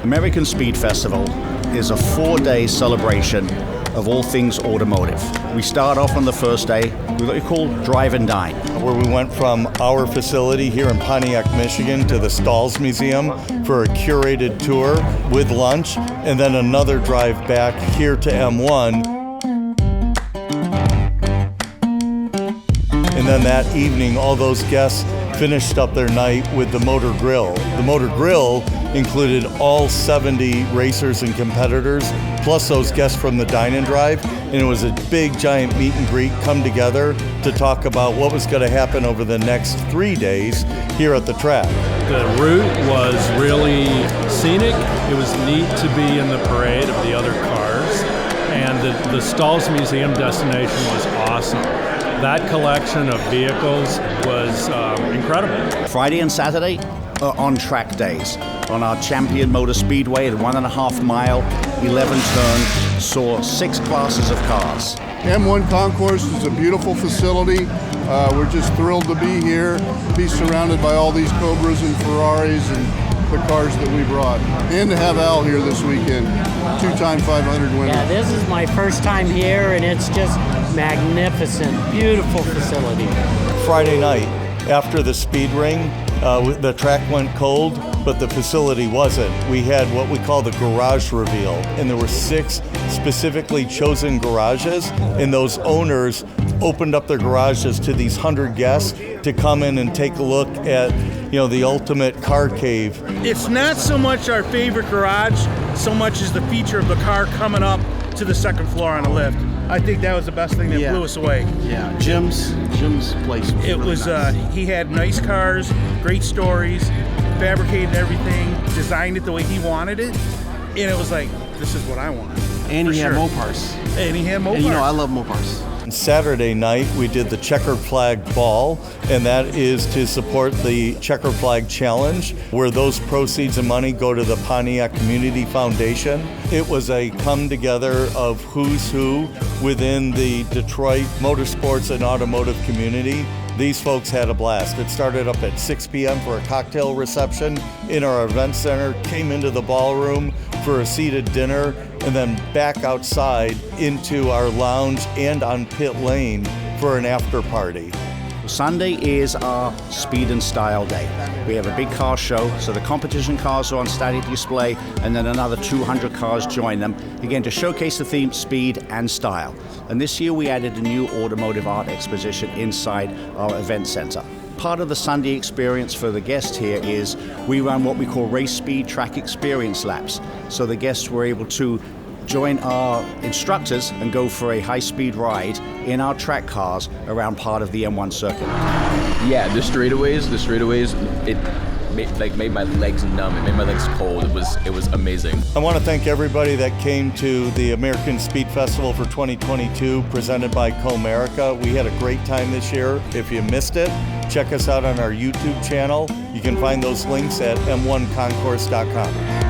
American Speed Festival is a 4-day celebration of all things automotive. We start off on the first day with what we call Drive and Dine, where we went from our facility here in Pontiac, Michigan to the Stalls Museum for a curated tour with lunch, and then another drive back here to M1. And then that evening, all those guests finished up their night with the Motor Grill. The Motor Grill included all 70 racers and competitors, plus those guests from the Dine and Drive, and it was a big, giant meet and greet come together to talk about what was going to happen over the next 3 days here at the track. The route was really scenic. It was neat to be in the parade of the other cars, and the Stalls Museum destination was awesome. That collection of vehicles was incredible. Friday and Saturday are on-track days. On our champion Motor Speedway at 1.5 mile, 11 turn, saw 6 classes of cars. M1 Concourse is a beautiful facility. We're just thrilled to be here, be surrounded by all these Cobras and Ferraris and the cars that we brought. And to have Al here this weekend, 2-time 500 winner. Yeah, this is my first time here, and it's just magnificent, beautiful facility. Friday night, after the speed ring, the track went cold, but the facility wasn't. We had what we call the garage reveal, and there were 6 specifically chosen garages, and those owners opened up their garages to these 100 guests to come in and take a look at, the ultimate car cave. It's not so much our favorite garage, so much as the feature of the car coming up to the second floor on a lift. I think that was the best thing that blew us away. Yeah, Jim's place was really nice. He had nice cars, great stories, fabricated everything, designed it the way he wanted it, and it was like, this is what I want. And he had Mopars. And he had Mopars. And I love Mopars. Saturday night, we did the Checkered Flag Ball, and that is to support the Checkered Flag Challenge, where those proceeds and money go to the Pontiac Community Foundation. It was a come together of who's who within the Detroit motorsports and automotive community. These folks had a blast. It started up at 6 p.m. for a cocktail reception in our event center, came into the ballroom for a seated dinner, and then back outside into our lounge and on pit lane for an after party. Sunday is our speed and style day. We have a big car show, so the competition cars are on static display, and then another 200 cars join them, again to showcase the theme speed and style. And this year we added a new automotive art exposition inside our event center. Part of the Sunday experience for the guests here is we run what we call race speed track experience laps. So the guests were able to join our instructors and go for a high-speed ride in our track cars around part of the M1 circuit. Yeah, the straightaways, it made my legs numb. It made my legs cold. It was amazing. I want to thank everybody that came to the American Speed Festival for 2022, presented by Comerica. We had a great time this year. If you missed it, check us out on our YouTube channel. You can find those links at m1concourse.com.